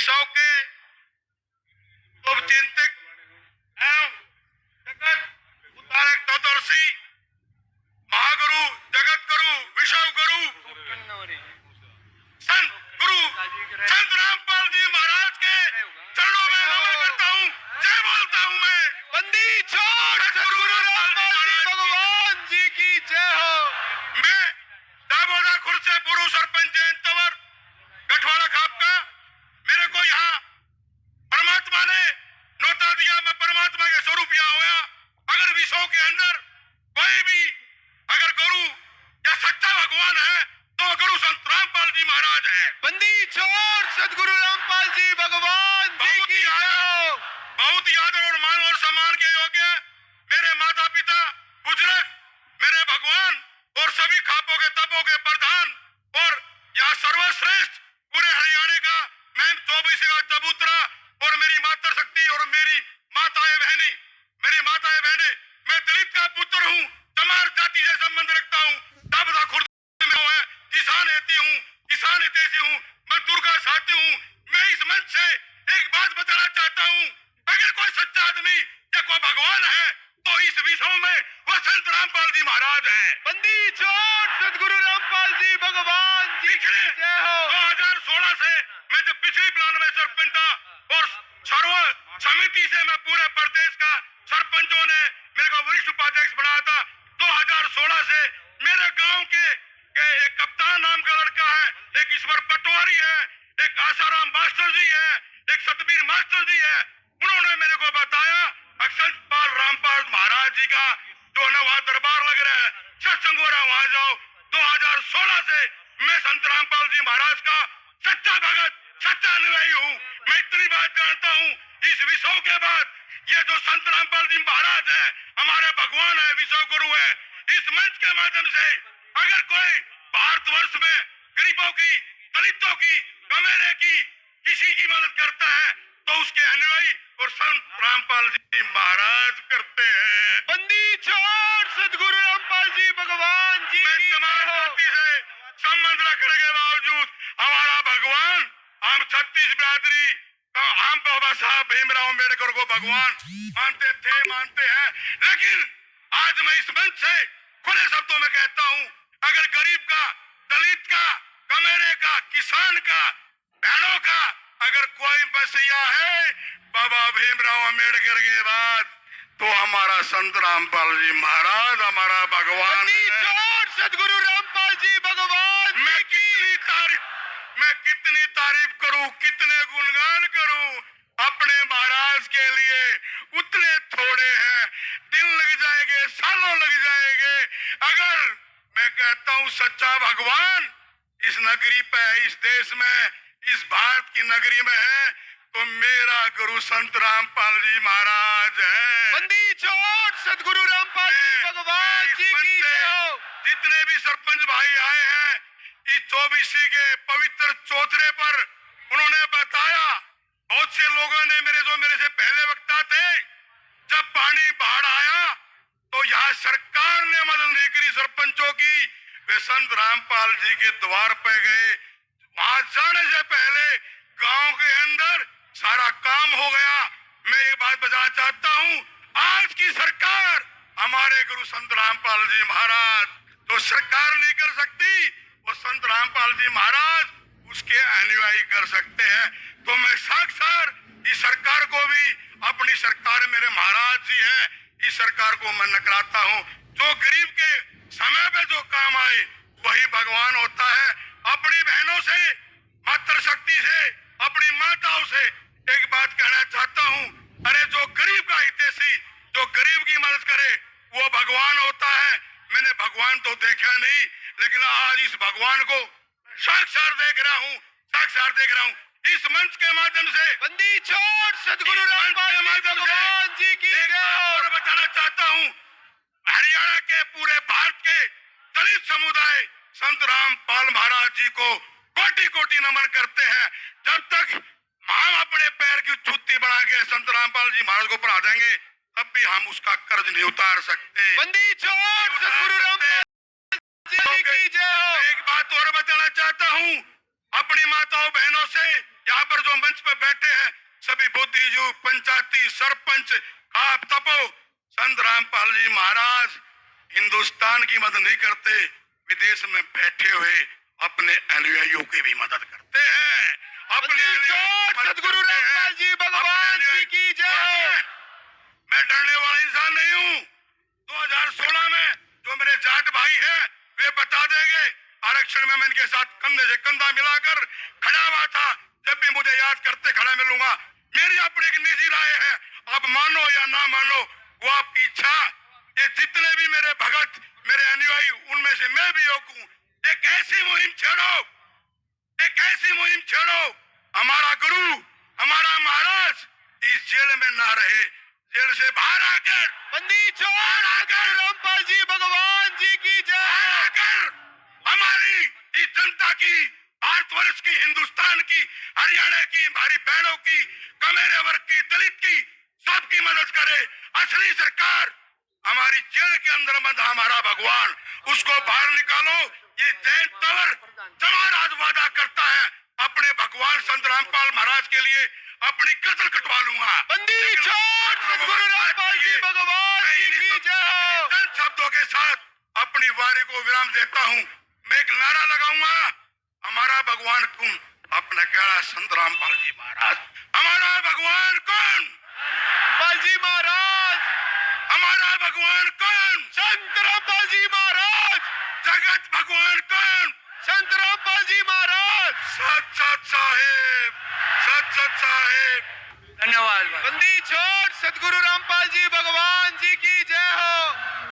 विषयों के चिंतक एवं जगत उद्धारक तत्वदर्शी महागुरु जगत गुरु विश्व गुरु संत गुरु संत रामपाल जी महाराज के चरणों में नमन करता हूँ। जय बोलता हूँ मैं। बंदी छोड़ सतगुरु रामपाल जी भगवान जी की जय हो। मैं दामोदर खुर्द से पूर्व सरपंच जयंत तंवर गठवाड़ा खाप का, मेरे को यहाँ परमात्मा ने नौता दिया, मैं परमात्मा के स्वरूप यहाँ हुआ। अगर विश्व के अंदर कोई भी अगर गुरु या सच्चा भगवान है तो गुरु संत रामपाल जी महाराज है। बंदी छोड़ सतगुरु रामपाल जी भगवान जी की जय हो। बहुत ही आदर और मान और सम्मान के योग्य मेरे माता पिता बुजुर्ग, मेरे भगवान और सभी खापों के तपों के प्रधान और यहाँ सर्वश्रेष्ठ पूरे हरियाणा का मैं 24 का चबूतरा और मेरी मातृ शक्ति और मेरी माताएं बहने, मैं दलित का पुत्र हूँ, चमार जाति से संबंध रखता हूँ, दामोदर खुर्द में है, किसान हितैषी हूँ, मैं दुर्गा साथी हूँ। मैं इस मंच से एक बात बताना चाहता हूँ, अगर कोई सच्चा आदमी या कोई भगवान है तो इस विश्व में वह संत रामपाल जी महाराज है। बंदी छोड़ सतगुरु रामपाल जी भगवान जी की जय हो। 2016 से मैं जब पिछली प्लान में सरपंच था और सर्व समिति से मैं पूरे प्रदेश का सरपंचों ने मेरे को वरिष्ठ उपाध्यक्ष बनाया था। 2016 से मेरे गांव के एक कप्तान नाम का लड़का है, एक ईश्वर पटवारी है, एक आसाराम मास्टर जी है, एक सतबीर मास्टर जी है। उन्होंने मेरे को बताया संत पाल रामपाल महाराज जी का जो है वहां दरबार लग रहा है, सत्संग हो रहा है, वहां जाओ। 2016 से मैं संत रामपाल जी महाराज का सच्चा भगत, सच्चा अनुयायी हूँ। मैं इतनी बात जानता हूँ, इस विषय के बाद ये जो संत रामपाल जी महाराज है हमारे भगवान है, विश्व गुरु है। इस मंच के माध्यम से अगर कोई भारतवर्ष में गरीबों की, दलितों की, कमेरे की किसी की मदद करता है तो उसके अनुयायी और संत रामपाल जी महाराज करते हैं। बंदी छोड़ सतगुरु रामपाल जी भगवान जी मैं की तमाम जाति से संबंध रखने के बावजूद हमारा भगवान, हम छत्तीस बिरादरी, हम बाबा साहब भीमराव अम्बेडकर को भगवान मानते हैं, लेकिन आज मैं इस मंच से खुले शब्दों में कहता हूँ, अगर गरीब का, दलित का, कमेरे का, किसान का, बहनों का अगर कोई बसिया है बाबा भीमराव अम्बेडकर के बाद तो हमारा संत रामपाल जी महाराज हमारा भगवान है। सतगुरु रामपाल जी भगवान। मैं कितनी तारीफ करूं, कितने गुणगान करूं अपने महाराज के लिए, उतने थोड़े हैं। दिन लग जाएंगे, सालों लग जाएंगे। अगर मैं कहता हूं सच्चा भगवान इस नगरी पे, इस देश में, इस भारत की नगरी में है तो मेरा गुरु संत रामपाल जी महाराज है। बंदी छोड़ सतगुरु रामपाल जी भगवान जी की जय हो। जितने भी सरपंच भाई आए हैं इस 24 के पवित्र चौथरे पर उन्होंने बताया, बहुत से लोगों ने मेरे से पहले वक्ता थे, जब पानी बाढ़ आया तो यहाँ सरकार ने मदद नहीं करी सरपंचों की, वे संत रामपाल जी के द्वार पे गए। वहां जाने से पहले गांव के अंदर सारा काम हो गया। मैं ये बात बताना चाहता हूँ, आज की सरकार हमारे गुरु संत रामपाल जी महाराज तो सरकार नहीं कर सकती, वो संत रामपाल जी महाराज उसके अनुयायी कर सकते हैं। तो मैं साक्षात इस सरकार को भी, अपनी सरकार मेरे महाराज जी हैं, इस सरकार को मैं नकराता हूँ। जो गरीब के समय पे जो काम आए वही भगवान होता है। अपनी बहनों से, मातृ शक्ति से, अपनी माताओं से एक बात कहना चाहता हूँ, अरे जो गरीब का हितैषी, जो गरीब की मदद करे वो भगवान होता है। मैंने भगवान तो देखा नहीं, लेकिन आज इस भगवान को साक्षात देख रहा हूँ इस मंच के माध्यम से। बंदी छोड़ सतगुरु रामपाल जी भगवान जी की जय हो। और बताना चाहता हूँ, हरियाणा के पूरे भारत के दलित समुदाय संत रामपाल महाराज जी को कोटि कोटि नमन करते हैं। जब तक हम अपने पैर की जुत्ती बना के संत रामपाल जी महाराज को पढ़ा देंगे तब भी हम उसका कर्ज नहीं उतार सकते। बंदी छोड़ सतगुरु रामपाल जी की जय हो। एक बात और बताना चाहता हूँ, अपनी माताओं बहनों से, यहाँ पर जो मंच पर बैठे हैं सभी बुद्धिजीवी, पंचायती सरपंच, आप तपो, संत रामपाल जी महाराज हिंदुस्तान की मदद नहीं करते, विदेश में बैठे हुए अपने अनुयायियों की भी मदद करते हैं। अपने सदगुरु रामपाल जी भगवान जी की जय हो। मैं डरने वाला इंसान नहीं हूँ। 2016 में जो मेरे जाट भाई हैं वे बता देंगे, आरक्षण में मैं इनके साथ कंधे से कंधा मिलाकर खड़ा हुआ था। जब भी मुझे याद करते खड़ा मिलूंगा। मेरी अपनी एक निजी राय है, अब मानो या ना मानो वो आपकी इच्छा। ये जितने भी मेरे भगत, मेरे अनुयायी, उनमें से मैं भी एक हूँ। एक ऐसी मुहिम छेड़ो, एक ऐसी मुहिम छेड़ो, हमारा गुरु, हमारा महाराज इस जेल में ना रहे, जेल से बाहर आकर बंदी छोड़ सदगुरु रामपाल जी भगवान जी की जय। आकर हमारी इस जनता की, भारतवर्ष की, हिंदुस्तान की, हरियाणा की, हमारी बहनों की, कमेरे वर्ग की, दलित की, सबकी मदद करे। असली सरकार हमारी जेल के अंदर बंद हमारा भगवान, उसको बाहर निकालो। ये जैन तंवर जमाराज वादा करता है अपने भगवान संत रामपाल महाराज के लिए अपनी कत्ल कटवा लूंगा। बंदी छोड़ सदगुरु रामपाल जी भगवान जी की जय हो। चंद शब्दों के साथ अपनी वारी को विराम देता हूँ। मैं एक नारा लगाऊंगा, हमारा भगवान कौन? अपने कह रहा संत रामपाल जी महाराज। हमारा भगवान कौन? रामपाल जी महाराज। हमारा भगवान कौन? संत रामपाल जी महाराज। जगत भगवान कौन? संत रामपाल जी महाराज। सत सत साहेब, सत सत साहेब। धन्यवाद। बंदी छोड़ सदगुरु रामपाल जी भगवान जी की